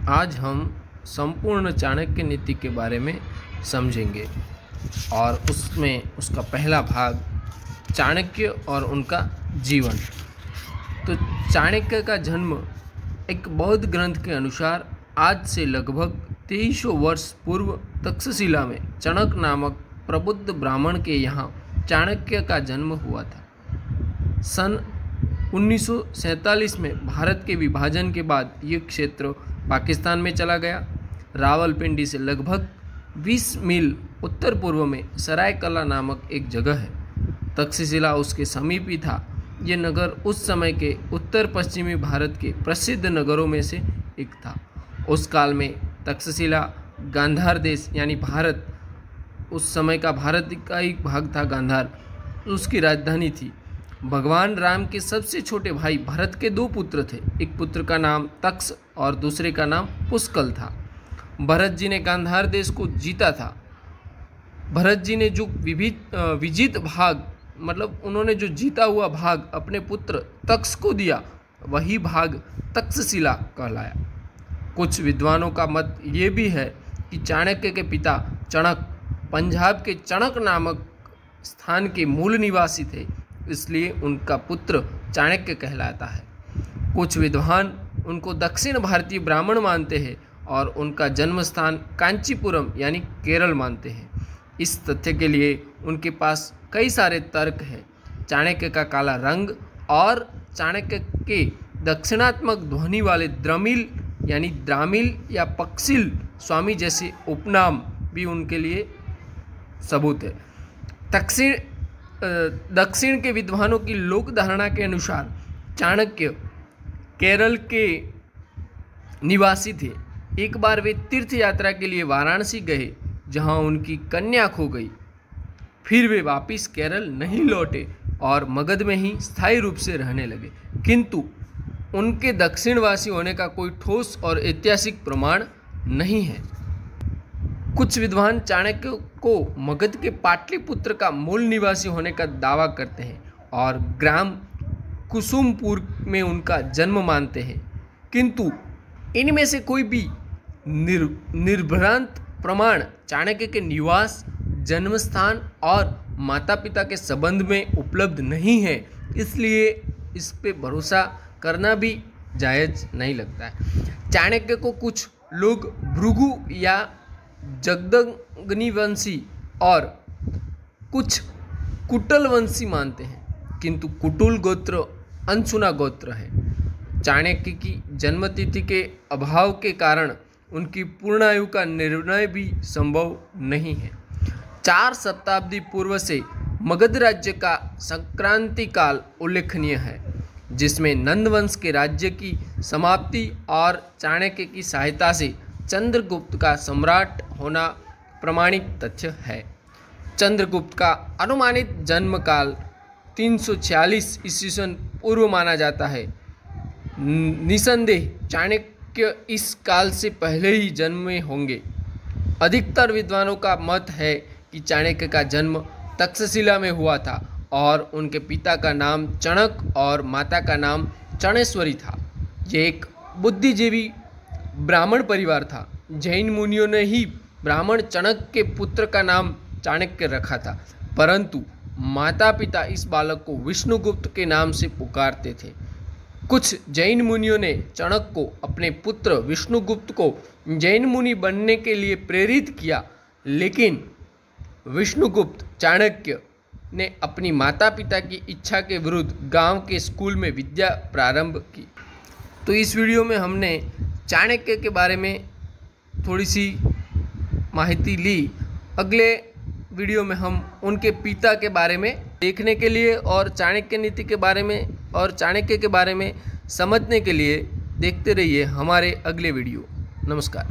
आज हम संपूर्ण चाणक्य नीति के बारे में समझेंगे और उसमें उसका पहला भाग चाणक्य और उनका जीवन। तो चाणक्य का जन्म एक बौद्ध ग्रंथ के अनुसार आज से लगभग 2300 वर्ष पूर्व तक्षशिला में चणक नामक प्रबुद्ध ब्राह्मण के यहाँ चाणक्य का जन्म हुआ था। सन 1947 में भारत के विभाजन के बाद ये क्षेत्र पाकिस्तान में चला गया। रावलपिंडी से लगभग 20 मील उत्तर पूर्व में सरायकला नामक एक जगह है। तक्षशिला उसके समीप ही था। ये नगर उस समय के उत्तर पश्चिमी भारत के प्रसिद्ध नगरों में से एक था। उस काल में तक्षशिला गांधार देश यानी भारत, उस समय का भारत का एक भाग था गांधार, उसकी राजधानी थी। भगवान राम के सबसे छोटे भाई भरत के 2 पुत्र थे। एक पुत्र का नाम तक्ष और दूसरे का नाम पुष्कल था। भरत जी ने गांधार देश को जीता था। भरत जी ने जो विजित भाग, मतलब उन्होंने जो जीता हुआ भाग अपने पुत्र तक्ष को दिया, वही भाग तक्षशिला कहलाया। कुछ विद्वानों का मत ये भी है कि चाणक्य के पिता चणक पंजाब के चणक नामक स्थान के मूल निवासी थे, इसलिए उनका पुत्र चाणक्य कहलाता है। कुछ विद्वान उनको दक्षिण भारतीय ब्राह्मण मानते हैं और उनका जन्म स्थान कांचीपुरम यानी केरल मानते हैं। इस तथ्य के लिए उनके पास कई सारे तर्क हैं। चाणक्य का काला रंग और चाणक्य के दक्षिणात्मक ध्वनि वाले द्रमिल यानी द्रामिल या पक्षिल स्वामी जैसे उपनाम भी उनके लिए सबूत है। दक्षिण के विद्वानों की लोक धारणा के अनुसार चाणक्य केरल के निवासी थे। एक बार वे तीर्थ यात्रा के लिए वाराणसी गए, जहां उनकी कन्या खो गई। फिर वे वापस केरल नहीं लौटे और मगध में ही स्थायी रूप से रहने लगे, किंतु उनके दक्षिणवासी होने का कोई ठोस और ऐतिहासिक प्रमाण नहीं है। कुछ विद्वान चाणक्य को मगध के पाटलिपुत्र का मूल निवासी होने का दावा करते हैं और ग्राम कुसुमपुर में उनका जन्म मानते हैं, किंतु इनमें से कोई भी निर्भ्रांत प्रमाण चाणक्य के निवास, जन्म स्थान और माता पिता के संबंध में उपलब्ध नहीं है, इसलिए इस पे भरोसा करना भी जायज़ नहीं लगता है। चाणक्य को कुछ लोग भृगु या जगदग्निवंशी और कुछ कुटल वंशी मानते हैं, किंतु कुटुल गोत्र अनसुना गोत्र है। चाणक्य की जन्मतिथि के अभाव के कारण उनकी पूर्णायु का निर्णय भी संभव नहीं है। 4 शताब्दी पूर्व से मगध राज्य का संक्रांति काल उल्लेखनीय है, जिसमें नंदवंश के राज्य की समाप्ति और चाणक्य की सहायता से चंद्रगुप्त का सम्राट होना प्रमाणित तथ्य है। चंद्रगुप्त का अनुमानित जन्म काल 346 ईस्वी पूर्व माना जाता है। निसंदेह चाणक्य इस काल से पहले ही जन्मे होंगे। अधिकतर विद्वानों का मत है कि चाणक्य का जन्म तक्षशिला में हुआ था और उनके पिता का नाम चणक और माता का नाम चणेश्वरी था। ये एक बुद्धिजीवी ब्राह्मण परिवार था। जैन मुनियों ने ही ब्राह्मण चणक के पुत्र का नाम चाणक्य रखा था, परंतु माता पिता इस बालक को विष्णुगुप्त के नाम से पुकारते थे। कुछ जैन मुनियों ने चणक को अपने पुत्र विष्णुगुप्त को जैन मुनि बनने के लिए प्रेरित किया, लेकिन विष्णुगुप्त चाणक्य ने अपनी माता पिता की इच्छा के विरुद्ध गांव के स्कूल में विद्या प्रारंभ की। तो इस वीडियो में हमने चाणक्य के बारे में थोड़ी सी माहिती ली। अगले वीडियो में हम उनके पिता के बारे में देखने के लिए और चाणक्य नीति के बारे में और चाणक्य के बारे में समझने के लिए देखते रहिए हमारे अगले वीडियो। नमस्कार।